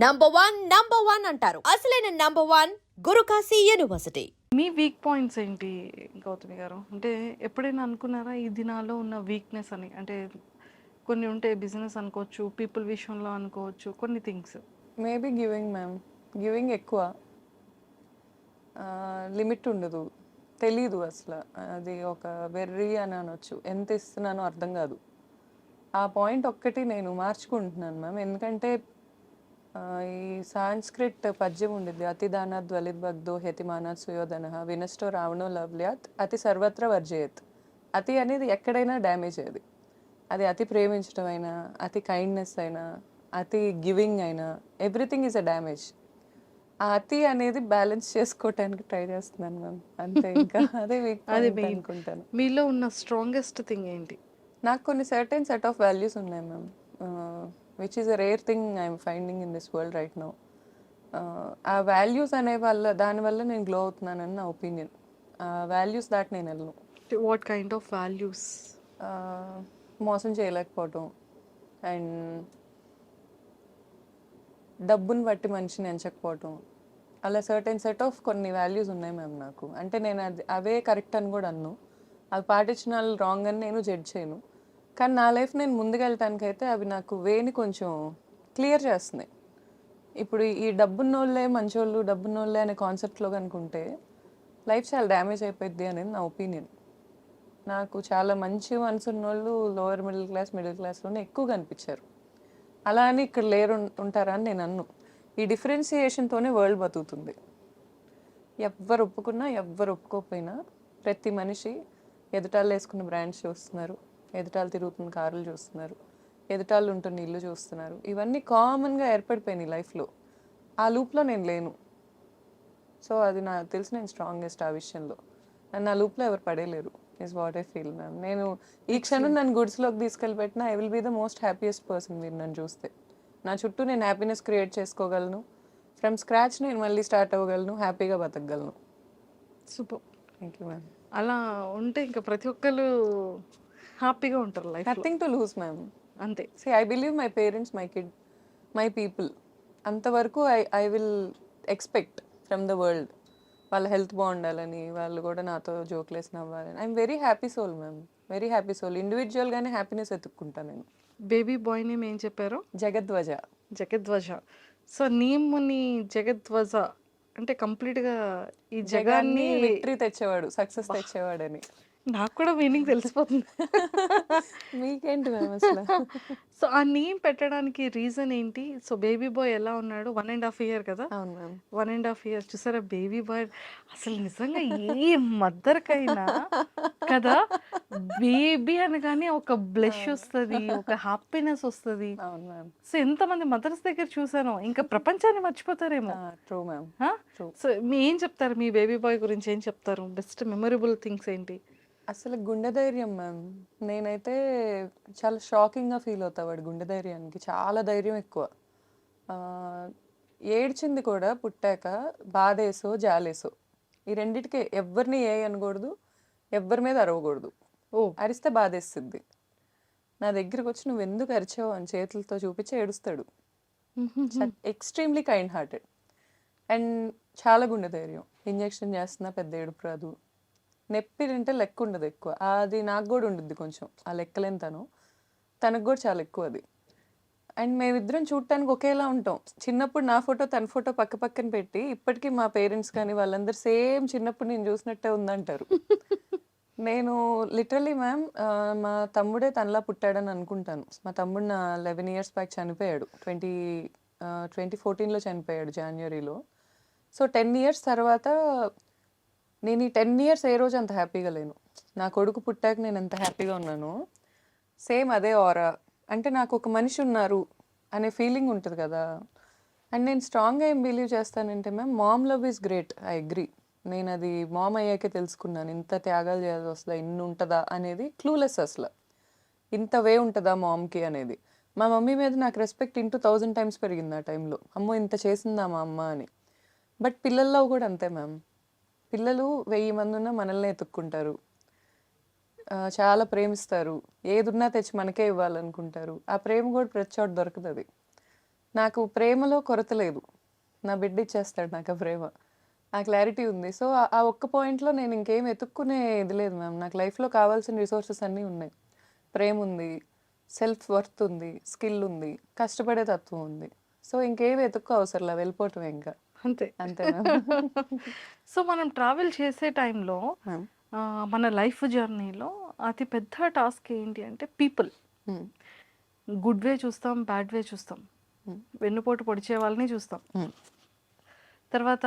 Number one అంటారు. అసలైన number one Guru Kashi university. మీ weak points ఏంటి గౌతమి గారు? అంటే ఎప్పుడైనా అనుకున్నారా ఇది నాలో ఉన్న వీక్నెస్ అని? అంటే కొన్ని ఉంటే బిజినెస్ అనుకోవచ్చు, పీపుల్ విషయంలో అనుకోవచ్చు, కొన్ని things. Maybe giving ma'am. Giving ఎక్కువ, లిమిట్ ఉండదు, తెలీదు అసలు. అది ఒక వెర్రి అని అనొచ్చు. ఎంత ఇస్తున్నానో అర్థం కాదు. ఆ పాయింట్ ఒక్కటి నేను మార్చుకుంటున్నాను మ్యామ్. ఎందుకంటే ఈ సాంస్క్రిట్ పద్యం ఉండిద్ది, అతి దానాత్ ధ్వలిద్భగ్ధో హెతిమానాత్ సుయోధన వినష్టో రావణో లవ్ల్యాత్ అతి సర్వత్ర వర్జయత్. అతి అనేది ఎక్కడైనా డ్యామేజ్ అది. అది అతి ప్రేమించడం అయినా, అతి కైండ్నెస్ అయినా, అతి గివింగ్ అయినా, ఎవ్రీథింగ్ ఈజ్ అ డ్యామేజ్. ఆ అతి అనేది బ్యాలెన్స్ చేసుకోవటానికి ట్రై చేస్తున్నాను మ్యామ్. అంతే, ఇంకా అదే వీక్ పాయింట్ అనుకుంటాను. మీలో ఉన్న స్ట్రాంగెస్ట్ థింగ్ ఏంటి? నాకు కొన్ని సర్టెన్ సెట్ ఆఫ్ వాల్యూస్ ఉన్నాయి ma'am, which is a rare thing I'm finding in this world right now. ఆ వాల్యూస్ అనే దానివల్ల నేను గ్లో అవుతున్నానని నా ఒపీనియన్. ఆ వాల్యూస్ దాటి నేను వెళ్ళను. What kind of values? మోసం చేయలేకపోవటం, అండ్ డబ్బుని బట్టి మనిషిని ఎంచకపోవటం, అలా సర్టెన్ సెట్ ఆఫ్ కొన్ని వాల్యూస్ ఉన్నాయి మ్యామ్ నాకు. అంటే నేను అవే కరెక్ట్ అని కూడా అన్ను, అవి పాటించిన వాళ్ళు రాంగ్ అని నేను జడ్జ్ చేయను. కానీ నా లైఫ్ నేను ముందుకెళ్ళటానికైతే అవి నాకు వేని కొంచెం క్లియర్ చేస్తున్నాయి. ఇప్పుడు ఈ డబ్బున్నోళ్ళే మంచోళ్ళు, డబ్బున్నోళ్ళే అనే కాన్సెప్ట్లో కనుకుంటే లైఫ్ చాలా డ్యామేజ్ అయిపోద్ది అనేది నా ఒపీనియన్. నాకు చాలా మంచి మనసు ఉన్నోళ్ళు లోవర్ మిడిల్ క్లాస్లోనే ఎక్కువ కనిపించారు. అలా అని ఇక్కడ లేరు ఉంటారా అని నేను అన్ను. ఈ డిఫరెన్సియేషన్తోనే వరల్డ్ బతుకుతుంది. ఎవ్వరు ఒప్పుకున్నా ఎవ్వరు ఒప్పుకోకపోయినా ప్రతి మనిషి ఎదుటాళ్ళు వేసుకున్న బ్రాండ్స్ చూస్తున్నారు, ఎదుటాళ్ళు తిరుగుతున్న కార్లు చూస్తున్నారు, ఎదుటాళ్ళు ఉంటున్న ఇల్లు చూస్తున్నారు. ఇవన్నీ కామన్గా ఏర్పడిపోయినాయి లైఫ్లో. ఆ లూప్లో నేను లేను. సో అది నాకు తెలిసి నేను స్ట్రాంగెస్ట్ ఆ విషయంలో. అండ్ నా లూప్లో ఎవరు పడేలేరు is what I feel ma'am. నేను ఈ క్షణం నన్ను గుడ్స్లోకి తీసుకెళ్ళి పెట్టినా I will be the most happiest person. మీరు నన్ను చూస్తే నా చుట్టూ నేను హ్యాపీనెస్ క్రియేట్ చేసుకోగలను. ఫ్రమ్ స్క్రాచ్ నేను మళ్ళీ స్టార్ట్ అవ్వగలను, హ్యాపీగా బతకగలను. సూపర్. Thank you ma'am. అలా ఉంటే ఇంకా ప్రతి ఒక్కరు హ్యాపీగా ఉంటారు life. Nothing to lose ma'am. అంతే. See, I believe my parents, my kid, my people. అంతవరకు I will expect from the world. వాళ్ళ హెల్త్ బాగుండాలని, వాళ్ళు కూడా నాతో జోక్లేసి నవ్వాలని. I'm very happy soul ma'am, very happy soul. ఇండివిజువల్గానే హ్యాపీనెస్ ఎత్తుక్కుంటాను నేను. బేబీ బాయ్ నేమ్ ఏం చెప్పారు? జగద్వజ. జగద్వజ. సో నేమ్ని జగద్వజ అంటే కంప్లీట్గా ఈ జగాన్ని విక్టరీ తెచ్చేవాడు, సక్సెస్ తెచ్చేవాడని. నాకు కూడా మీనింగ్ తెలిసిపోతుంది. మీకేంటి మ్యామ్ అసలు? సో ఆ నేమ్ పెట్టడానికి రీజన్ ఏంటి? సో బేబీ బాయ్ ఎలా ఉన్నాడు? 1.5 year కదా? అవును మ్యామ్. 1.5 years చూసారా బేబీ బాయ్. అసలు నిజంగా ఏ మదర్కైనా కదా బేబీ అనగానే ఒక బ్లెష్ వస్తుంది, ఒక హ్యాపీనెస్ వస్తుంది. అవును మ్యామ్. సో ఎంతమంది మదర్స్ దగ్గర చూసాను, ఇంకా ప్రపంచాన్ని మర్చిపోతారేమో. True ma'am. సో మీ ఏం చెప్తారు మీ బేబీ బాయ్ గురించి? ఏం చెప్తారు? బెస్ట్ మెమొరబుల్ థింగ్స్ ఏంటి? అసలు గుండె ధైర్యం మ్యామ్. నేనైతే చాలా షాకింగ్గా ఫీల్ అవుతా వాడు గుండె ధైర్యానికి. చాలా ధైర్యం ఎక్కువ. ఏడ్చింది కూడా పుట్టాక బాధేసో జాలేసో, ఈ రెండిటికే. ఎవరిని ఏ అనకూడదు, ఎవరి మీద అరవకూడదు. అరిస్తే బాధేస్తుంది. నా దగ్గరికి వచ్చి నువ్వు ఎందుకు అరిచావు అని చేతులతో చూపించి ఏడుస్తాడు. ఎక్స్ట్రీమ్లీ కైండ్ హార్టెడ్ అండ్ చాలా గుండె ధైర్యం. ఇంజెక్షన్ చేస్తున్నా పెద్ద ఏడుపు రాదు. నొప్పి తింటే లెక్క ఉండదు ఎక్కువ. అది నాకు కూడా ఉండుద్ది కొంచెం, ఆ లెక్కలేని తనకు కూడా చాలా ఎక్కువ అది. అండ్ మేమిద్దరం చూడటానికి ఒకేలా ఉంటాం. చిన్నప్పుడు నా ఫోటో తన ఫోటో పక్క పక్కన పెట్టి ఇప్పటికీ మా పేరెంట్స్ కానీ వాళ్ళందరూ సేమ్ చిన్నప్పుడు నేను చూసినట్టే ఉందంటారు. నేను లిటరలీ మ్యామ్ మా తమ్ముడే తనలా పుట్టాడని అనుకుంటాను. మా తమ్ముడు నా 11 years బ్యాక్ చనిపోయాడు. 2014లో చనిపోయాడు జనవరిలో. సో 10 years తర్వాత నేను ఈ 10 years ఏ రోజు అంత హ్యాపీగా లేను. నా కొడుకు పుట్టాక నేను ఎంత హ్యాపీగా ఉన్నానో సేమ్ అదే ఆరా. అంటే నాకు ఒక మనిషి ఉన్నారు అనే ఫీలింగ్ ఉంటుంది కదా. అండ్ నేను స్ట్రాంగ్గా ఏం బిలీవ్ చేస్తానంటే ma'am, mom love is great, I agree. నేను అది మామ్ అయ్యాకే తెలుసుకున్నాను. ఇంత త్యాగాలు చేయాల్సి వస్తుందా, ఇన్ని ఉంటుందా అనేది క్లూలెస్. అసలు ఇంత వే ఉంటుందా మామ్కి అనేది. మా మమ్మీ మీద నాకు రెస్పెక్ట్ 1000 times పెరిగింది ఆ టైంలో. అమ్మో ఇంత చేసిందా మా అమ్మ అని. బట్ పిల్లల్లో కూడా అంతే మ్యామ్. పిల్లలు 1000 మంది ఉన్నా మనల్ని ఎత్తుక్కుంటారు, చాలా ప్రేమిస్తారు, ఏదున్నా తెచ్చి మనకే ఇవ్వాలనుకుంటారు. ఆ ప్రేమ కూడా ప్రతి చోట దొరకదు. అది నాకు ప్రేమలో కొరత లేదు. నా బిడ్డ ఇచ్చేస్తాడు నాకు ఆ ప్రేమ. ఆ క్లారిటీ ఉంది. సో, ఆ ఒక్క పాయింట్‌లో నేను ఇంకేం వెతుక్కునే ఇది లేదు మ్యామ్. నాకు లైఫ్‌లో కావాల్సిన రిసోర్సెస్ అన్నీ ఉన్నాయి. ప్రేముంది, సెల్ఫ్ వర్త్ ఉంది, స్కిల్ ఉంది, కష్టపడే తత్వం ఉంది. సో, ఇంకేమి వెతుక్కో అవసరంలా వెళ్ళిపోవటమే ఇంకా. అంతే. అంతే మ్యామ్. సో, మనం ట్రావెల్ చేసే టైంలో మ్యామ్. మన లైఫ్ జర్నీలో అతి పెద్ద టాస్క్ ఏంటి అంటే పీపుల్. హ్మ్. గుడ్ వే చూస్తాం, బ్యాడ్ వే చూస్తాం. హ్మ్. వెన్నుపోటు పొడిచే వాళ్ళని చూస్తాం. హ్మ్. తర్వాత